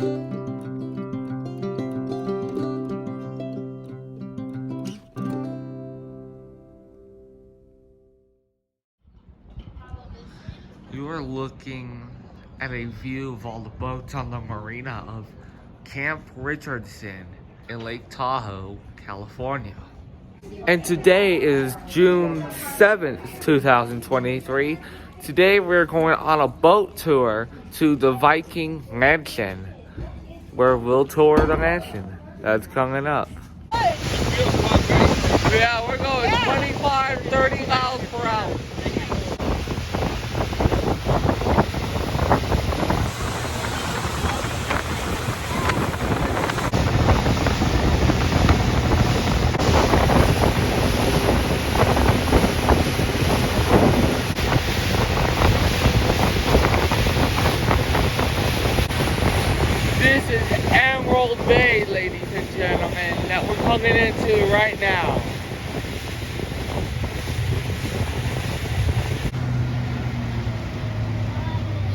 You are looking at a view of all the boats on the marina of Camp Richardson in Lake Tahoe, California. And today is June 7th, 2023. Today we're going on a boat tour to the Viking Mansion, where we'll tour the mansion that's coming up. Yeah, we're going 25, 30 miles per hour. This is Emerald Bay, ladies and gentlemen, that we're coming into right now.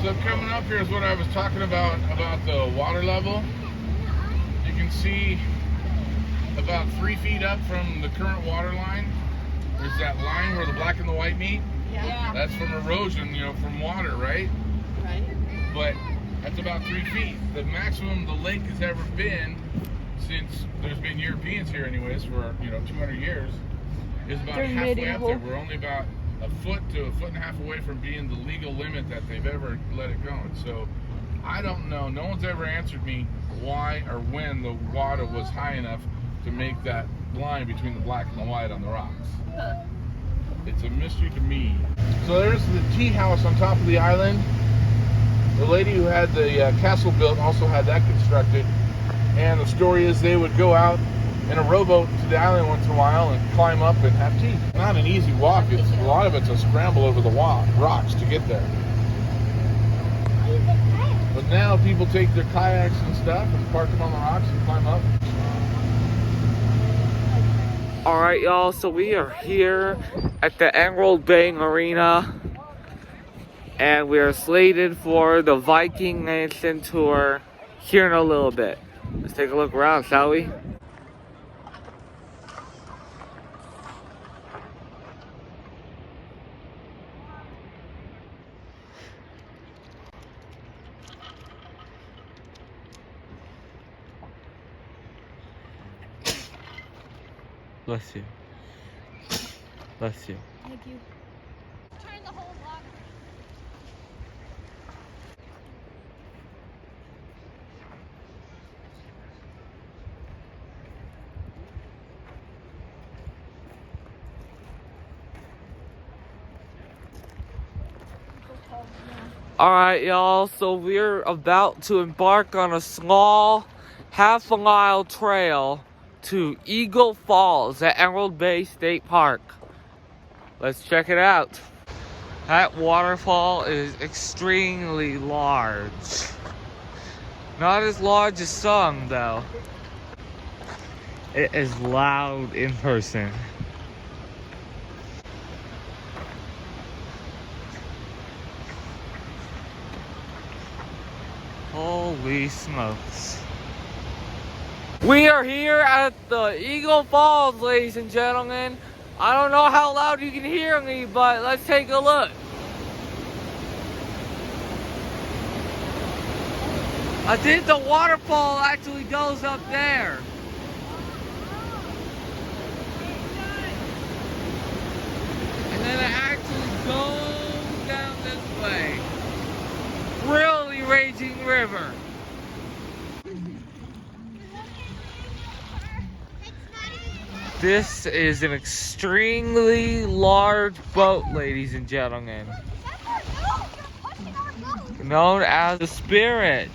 So coming up here is what I was talking about the water level. You can see about 3 feet up from the current water line. There's that line where the black and the white meet. Yeah. That's from erosion, from water, right? Right. But that's about 3 feet. The maximum the lake has ever been since there's been Europeans here anyways for 200 years is about halfway up there. We're only about a foot to a foot and a half away from being the legal limit that they've ever let it go. And so I don't know. No one's ever answered me why or when the water was high enough to make that line between the black and the white on the rocks. It's a mystery to me. So there's the tea house on top of the island. The lady who had the castle built also had that constructed. And the story is they would go out in a rowboat to the island once in a while and climb up and have tea. It's not an easy walk. A lot of it's a scramble over the rocks to get there. But now people take their kayaks and stuff and park them on the rocks and climb up. Alright, y'all, so we are here at the Emerald Bay Marina, and we are slated for the Viking Mansion tour here in a little bit. Let's take a look around, shall we? Bless you. Bless you. Thank you. Turn the whole block. Alright, y'all, so we're about to embark on a small half-a-mile trail to Eagle Falls at Emerald Bay State Park. Let's check it out. That waterfall is extremely large. Not as large as some, though. It is loud in person. Holy smokes. We are here at the Eagle Falls, ladies and gentlemen. I don't know how loud you can hear me, but let's take a look. I think the waterfall actually goes up there. And then it actually goes down this way. Really raging river. This is an extremely large boat, ladies and gentlemen, known as the Spirit.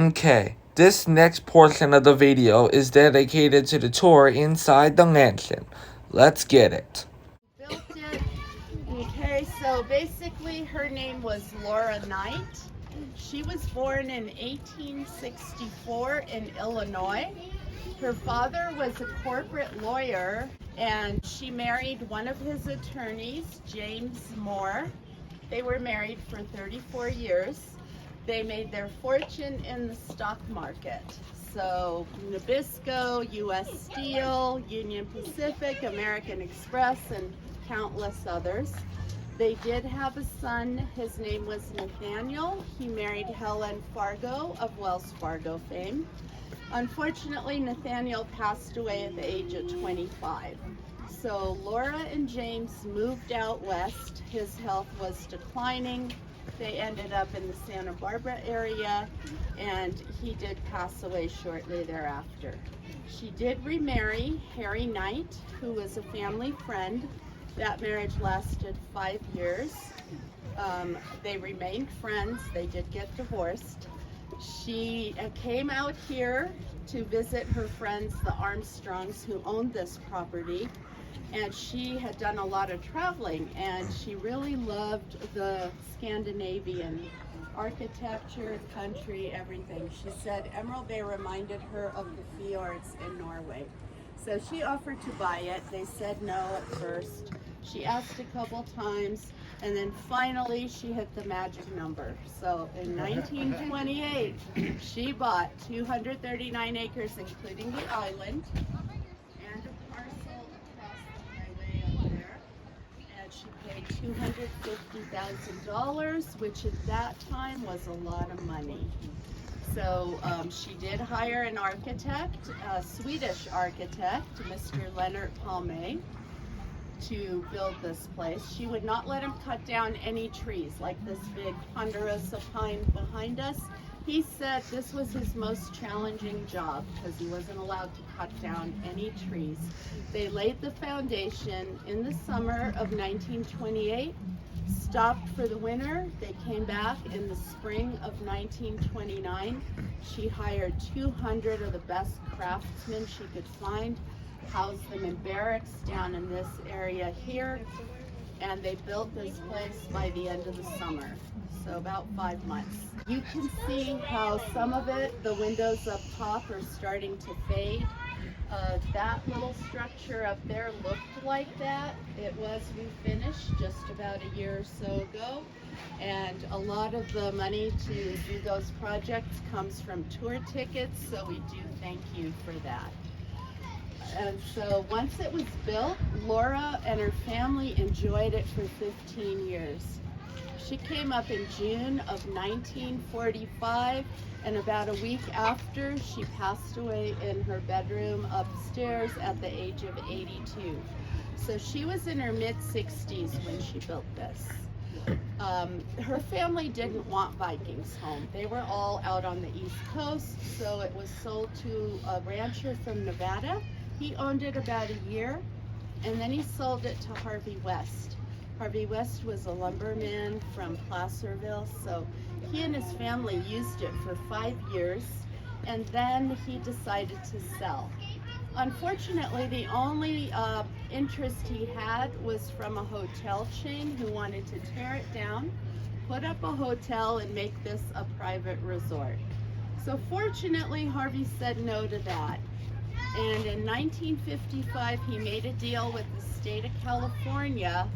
Okay, this next portion of the video is dedicated to the tour inside the mansion. Let's get it. Built it. Okay, so basically her name was Laura Knight. She was born in 1864 in Illinois. Her father was a corporate lawyer, and she married one of his attorneys, James Moore. They were married for 34 years. They made their fortune in the stock market. So Nabisco, U.S. Steel, Union Pacific, American Express, and countless others. They did have a son. His name was Nathaniel. He married Helen Fargo of Wells Fargo fame. Unfortunately, Nathaniel passed away at the age of 25. So Laura and James moved out west. His health was declining. They ended up in the Santa Barbara area, and he did pass away shortly thereafter. She did remarry Harry Knight, who was a family friend. That marriage lasted 5 years. They remained friends. They did get divorced. She came out here to visit her friends, the Armstrongs, who owned this property. And she had done a lot of traveling, and she really loved the Scandinavian architecture, country, everything. She said Emerald Bay reminded her of the fjords in Norway. So she offered to buy it. They said no at first. She asked a couple times, and then finally she hit the magic number. So in 1928, she bought 239 acres, including the island, and a parcel across the highway up there. And she paid $250,000, which at that time was a lot of money. So she did hire an architect, a Swedish architect, Mr. Leonard Palme, to build this place. She would not let him cut down any trees, like this big ponderosa pine behind us. He said this was his most challenging job because he wasn't allowed to cut down any trees. They laid the foundation in the summer of 1928, stopped for the winter. They came back in the spring of 1929. She hired 200 of the best craftsmen she could find, housed them in barracks down in this area here, and they built this place by the end of the summer, so about 5 months. You can see how some of it, the windows up top, are starting to fade. That little structure up there looked like that. It was refinished just about a year or so ago, and a lot of the money to do those projects comes from tour tickets, so we do thank you for that. And so once it was built, Laura and her family enjoyed it for 15 years. She came up in June of 1945, and about a week after, she passed away in her bedroom upstairs at the age of 82. So she was in her mid-60s when she built this. Her family didn't want Vikingsholm. They were all out on the East Coast, so it was sold to a rancher from Nevada. He owned it about a year, and then he sold it to Harvey West. Harvey West was a lumberman from Placerville, so he and his family used it for 5 years, and then he decided to sell. Unfortunately, the only interest he had was from a hotel chain who wanted to tear it down, put up a hotel, and make this a private resort. So fortunately, Harvey said no to that. And in 1955, he made a deal with the state of California.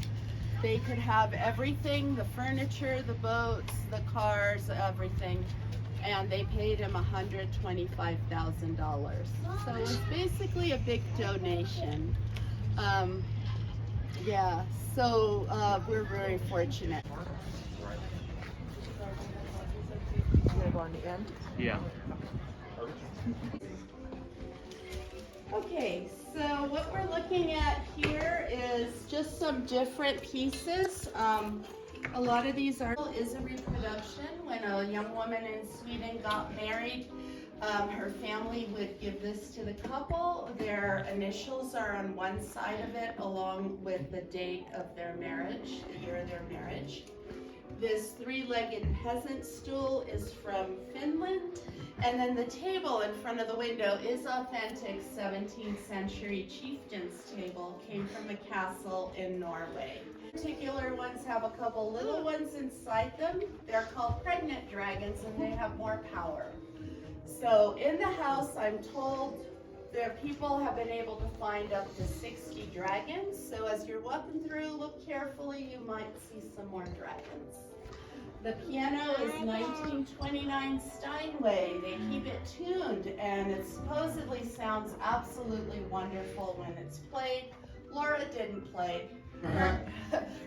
They could have everything, the furniture, the boats, the cars, everything. And they paid him $125,000. So it was basically a big donation. Yeah, so we're very fortunate. You gonna go on the end? Yeah. Okay, so what we're looking at here is just some different pieces. A lot of these is a reproduction. When a young woman in Sweden got married, her family would give this to the couple. Their initials are on one side of it, along with the date of their marriage, the year of their marriage. This three-legged peasant stool is from Finland. And then the table in front of the window is authentic 17th century chieftain's table, came from a castle in Norway. Particular ones have a couple little ones inside them. They're called pregnant dragons and they have more power. So in the house, I'm told there people have been able to find up to 60 dragons. So as you're walking through, look carefully, you might see some more dragons. The piano is 1929 Steinway. They keep it tuned and it supposedly sounds absolutely wonderful when it's played. Laura didn't play.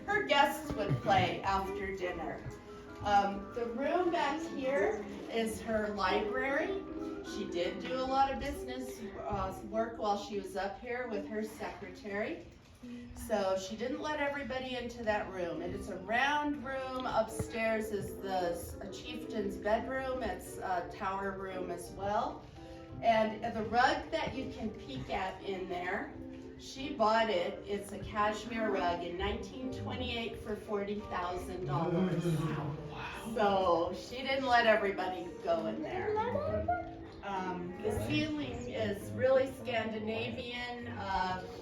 Her guests would play after dinner. The room back here is her library. She did do a lot of business work while she was up here with her secretary. So she didn't let everybody into that room. It is a round room. Upstairs is a chieftain's bedroom. It's a tower room as well. And the rug that you can peek at in there, she bought it. It's a cashmere rug in 1928 for $40,000. So she didn't let everybody go in there. The ceiling is really Scandinavian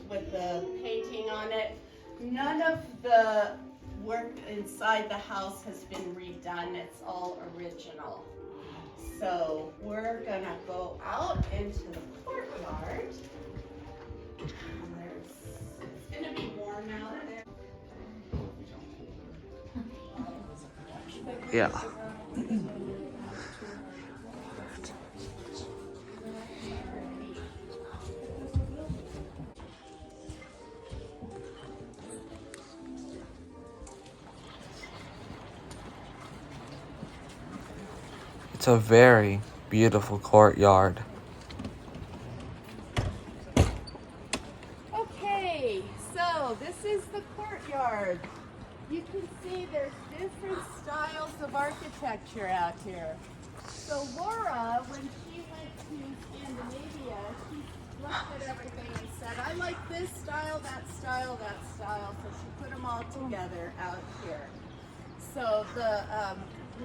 with the painting on it. None of the work inside the house has been redone. It's all original. So we're gonna go out into the courtyard. It's gonna be warm out there. Yeah. It's a very beautiful courtyard. Okay, so this is the courtyard. You can see there's different styles of architecture out here. So Laura, when she went to Scandinavia, she looked at everything and said, I like this style, that style, that style. So she put them all together out here. So the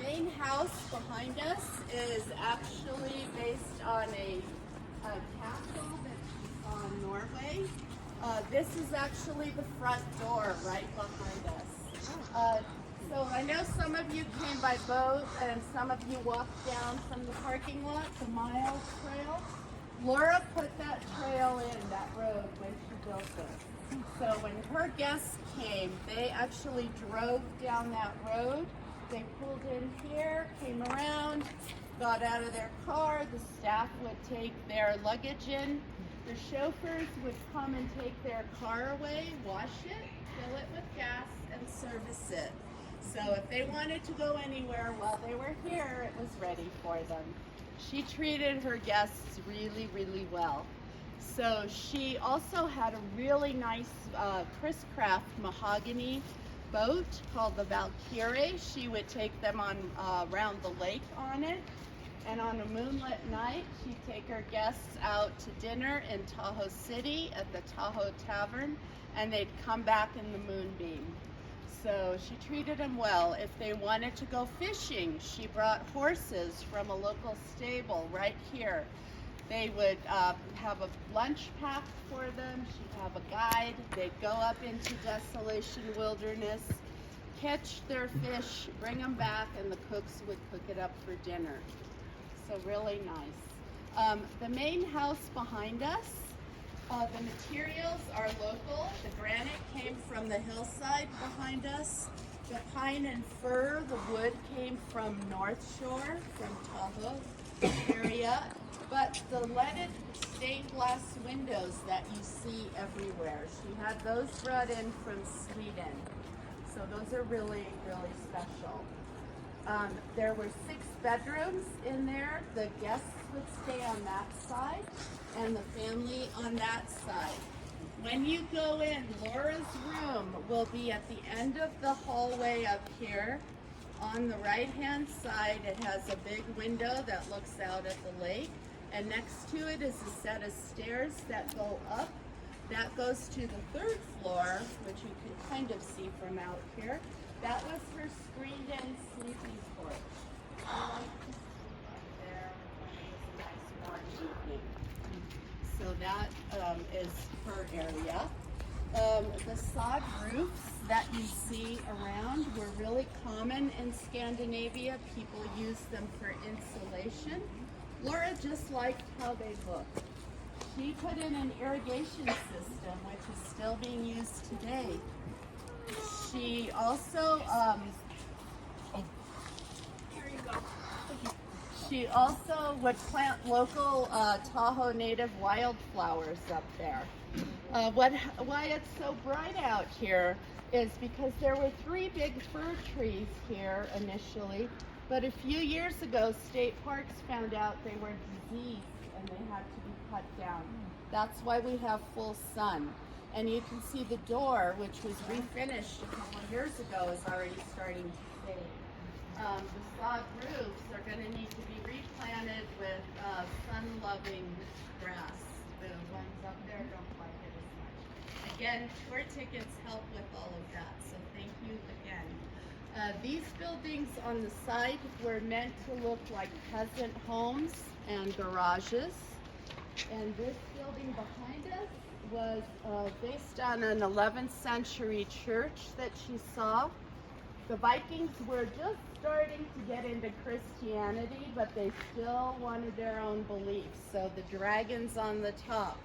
main house behind us is actually based on a castle that she saw in Norway. This is actually the front door right behind us. So I know some of you came by boat and some of you walked down from the parking lot, the mile trail. Laura put that trail in, that road, when she built it. So when her guests came, they actually drove down that road. They pulled in here, came around, got out of their car. The staff would take their luggage in. The chauffeurs would come and take their car away, wash it, fill it with gas, and service it. So if they wanted to go anywhere while they were here, it was ready for them. She treated her guests really, really well. So she also had a really nice Chris Craft mahogany boat called the Valkyrie. She would take them on around the lake on it. And on a moonlit night, she'd take her guests out to dinner in Tahoe City at the Tahoe Tavern, and they'd come back in the moonbeam. So she treated them well. If they wanted to go fishing, she brought horses from a local stable right here. They would have a lunch packed for them. She'd have a guide. They'd go up into Desolation Wilderness, catch their fish, bring them back, and the cooks would cook it up for dinner. So really nice. The main house behind us, the materials are local. The granite came from the hillside behind us. The pine and fir, the wood came from North Shore, from Tahoe area. But the leaded stained glass windows that you see everywhere, she had those brought in from Sweden. So those are really, really special. There were 6 bedrooms in there. The guests would stay on that side and the family on that side. When you go in, Laura's room will be at the end of the hallway up here. On the right-hand side, it has a big window that looks out at the lake. And next to it is a set of stairs that go up. That goes to the 3rd floor, which you can kind of see from out here. That was her screened-in sleeping porch. She liked to sleep up there when it was a nice warm evening. So that is her area. The sod roofs that you see around were really common in Scandinavia. People used them for insulation. Laura just liked how they looked. She put in an irrigation system, which is still being used today. She also, she also would plant local Tahoe native wildflowers up there. Why it's so bright out here is because there were 3 big fir trees here initially, but a few years ago, State Parks found out they were diseased and they had to be cut down. That's why we have full sun. And you can see the door, which was refinished a couple of years ago, is already starting to fade. The sod roofs are going to need to be replanted with sun-loving grass. The ones up there don't like it as much. Again, tour tickets help with all of that, so thank you again. These buildings on the side were meant to look like peasant homes and garages. And this building behind us was based on an 11th century church that she saw. The Vikings were just starting to get into Christianity, but they still wanted their own beliefs. So the dragons on the top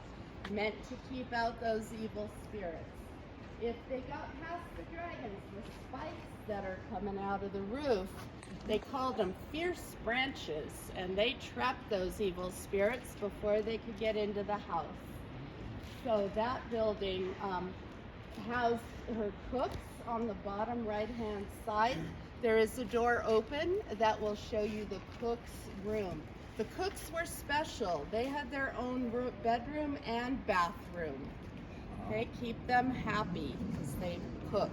meant to keep out those evil spirits. If they got past the dragons, the spikes that are coming out of the roof, they called them fierce branches, and they trapped those evil spirits before they could get into the house. So that building housed her cooks on the bottom right-hand side. There is a door open that will show you the cook's room. The cooks were special. They had their own bedroom and bathroom. Okay, keep them happy because they cook.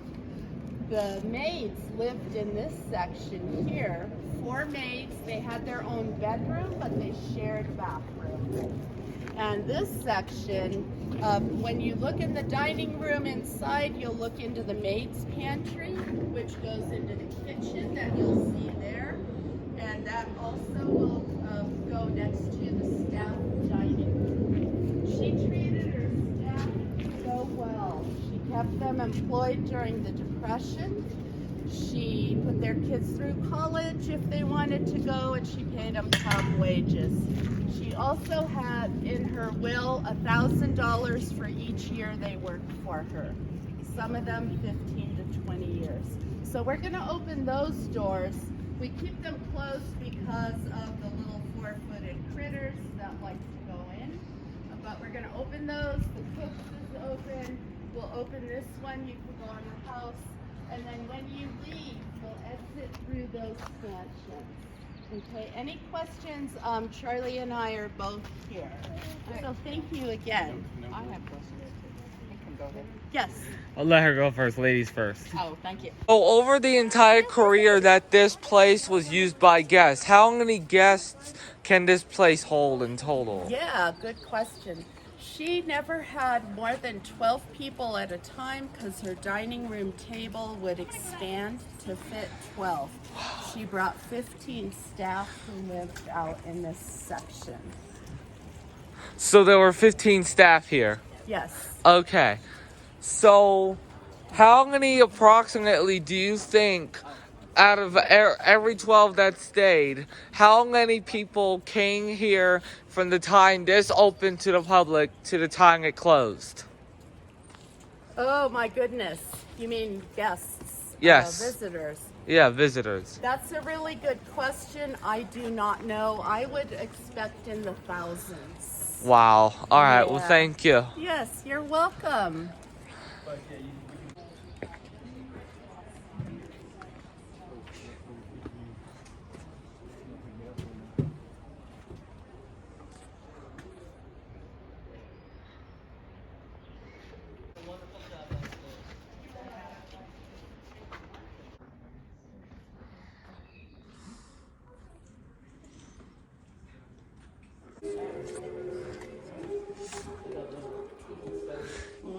The maids lived in this section here. 4 maids. They had their own bedroom, but they shared a bathroom. And this section, when you look in the dining room inside, you'll look into the maid's pantry, which goes into the kitchen that you'll see there. And that also will go next to the staff dining room. She treated her staff so well. She kept them employed during the Depression. She put their kids through college if they wanted to go, and she paid them top wages. She also had in her will $1,000 for each year they worked for her. Some of them 15 to 20 years. So we're going to open those doors. We keep them closed because of the little 4-footed critters that like to go in. But we're going to open those. The cooks is open. We'll open this one. You can go in the house. And then when you leave, we'll exit through those stanchions. Okay, any questions? Charlie and I are both here. So thank you again. I have questions. You can go ahead. Yes. I'll let her go first, ladies first. Oh, thank you. So over the entire career that this place was used by guests, how many guests can this place hold in total? Yeah, good question. She never had more than 12 people at a time because her dining room table would expand to fit 12. She brought 15 staff who lived out in this section. So there were 15 staff here. Yes. Okay. So how many approximately do you think out of every 12 that stayed, how many people came here from the time this opened to the public to the time it closed? Oh my goodness. You mean guests? Yes. Visitors. Yeah, visitors. That's a really good question. I do not know. I would expect in the thousands. Wow. All right. Well, Yeah. thank you. Yes, you're welcome.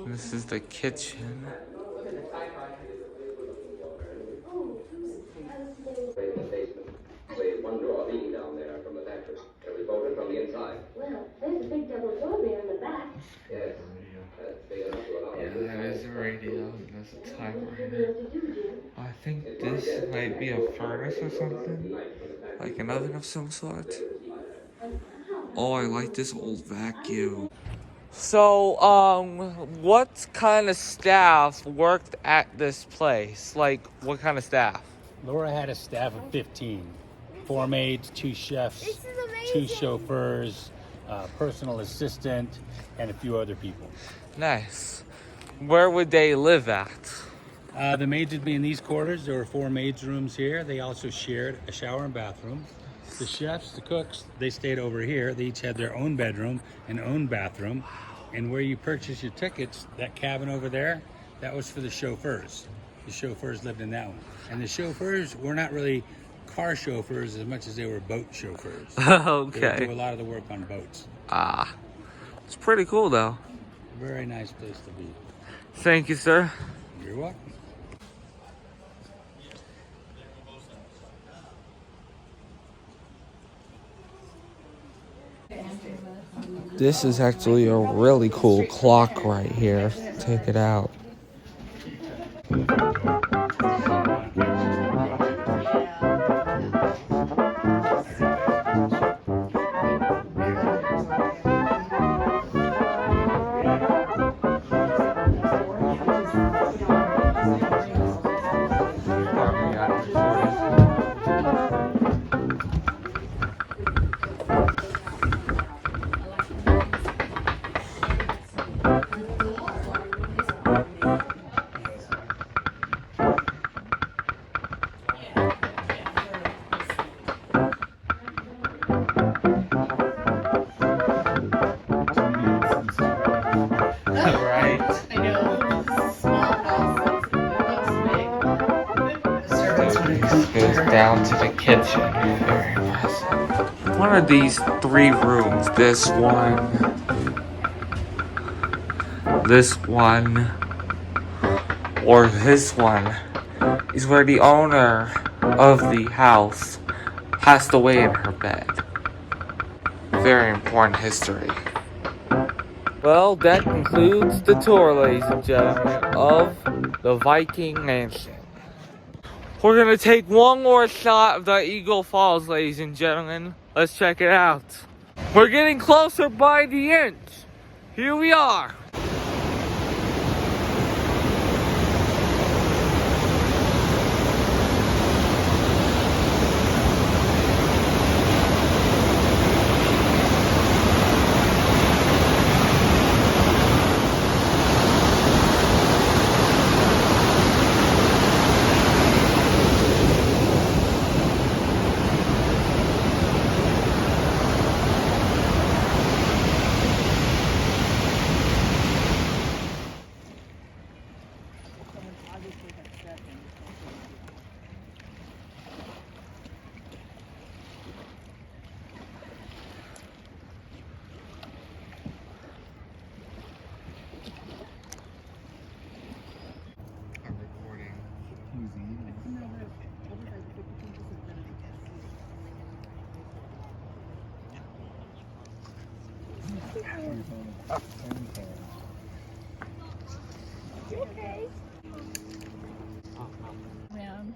This is the kitchen. Yeah, that is a radio. There's a timer in it. I think this might be a furnace or something. Like an oven of some sort. Oh, I like this old vacuum. So, what kind of staff worked at this place? Like, what kind of staff? Laura had a staff of 15. 4 maids, 2 chefs, 2 chauffeurs, personal assistant, and a few other people. Nice. Where would they live at? The maids would be in these quarters. There were 4 maids' rooms here. They also shared a shower and bathroom. The chefs, the cooks, they stayed over here. They each had their own bedroom and own bathroom. And where you purchase your tickets, that cabin over there, that was for the chauffeurs. The chauffeurs lived in that one. And the chauffeurs were not really car chauffeurs as much as they were boat chauffeurs. Okay. They would do a lot of the work on boats. Ah, it's pretty cool though. Very nice place to be. Thank you, sir. You're welcome. This is actually a really cool clock right here. Take it out. Right. I know. Small house. Looks big. Goes down to the kitchen. Very impressive. One of these 3 rooms, this one, or this one, is where the owner of the house passed away in her bed. Very important history. Well, that concludes the tour, ladies and gentlemen, of the Viking Mansion. We're gonna take one more shot of the Eagle Falls, ladies and gentlemen. Let's check it out. We're getting closer by the inch. Here we are.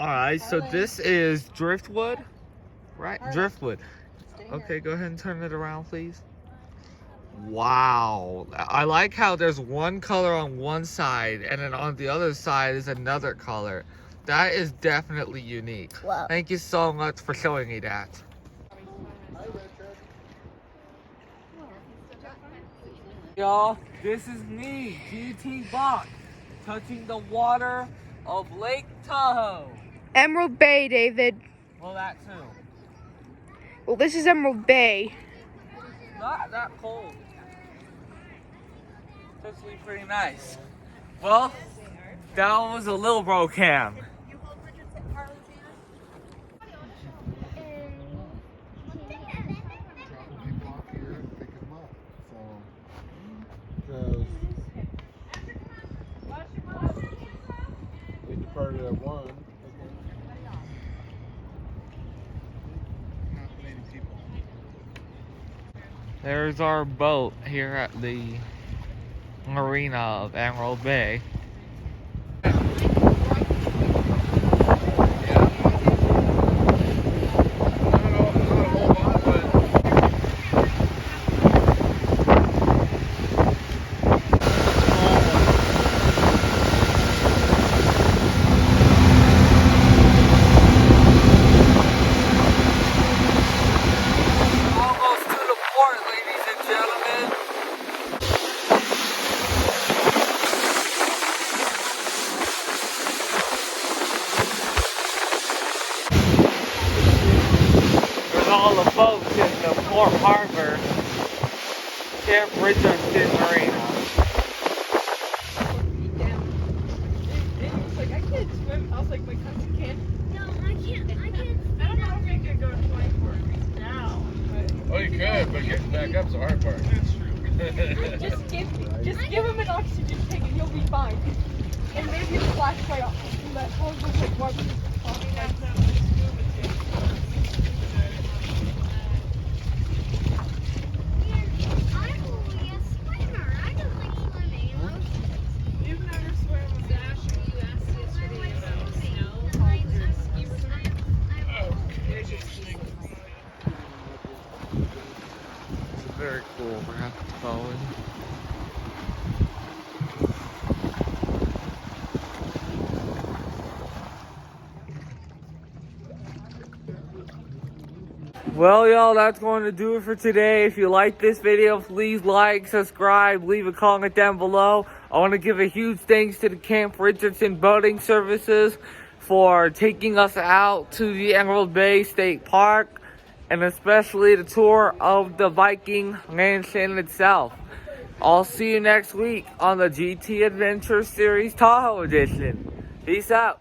Alright, so this is driftwood, right? Driftwood. Okay, go ahead and turn it around, please. Wow. I like how there's one color on one side and then on the other side is another color. That is definitely unique. Wow. Thank you so much for showing me that. Y'all, this is me, GT Box, touching the water of Lake Tahoe. Emerald Bay, David. Well, that too. Well, this is Emerald Bay. Not that cold. It's actually pretty nice. Well, that was a little bro cam. We departed at 1. There's our boat here at the marina of Emerald Bay. Almost to the port, ladies and gentlemen. There's all the boats in the Port Harbor, Camp Richardson Marina. And he was like, I can't swim. I was like, my cousin can. No, I can't. I can't. I don't know if I could go 24 feet now. But Oh, you could, but getting back up's the hard part. That's true. just give him an oxygen tank and you'll be fine. And maybe a flashlight off. And that whole was like, what was I'm only a swimmer. I don't like swimming. You've never swam with Dash or you asked yesterday about snow? It's very cool. We're having fun. Well, y'all, that's going to do it for today. If you like this video, please like, subscribe, leave a comment down below. I want to give a huge thanks to the Camp Richardson Boating Services for taking us out to the Emerald Bay State Park, and especially the tour of the Viking Mansion itself. I'll see you next week on the GT Adventures Series Tahoe Edition. Peace out.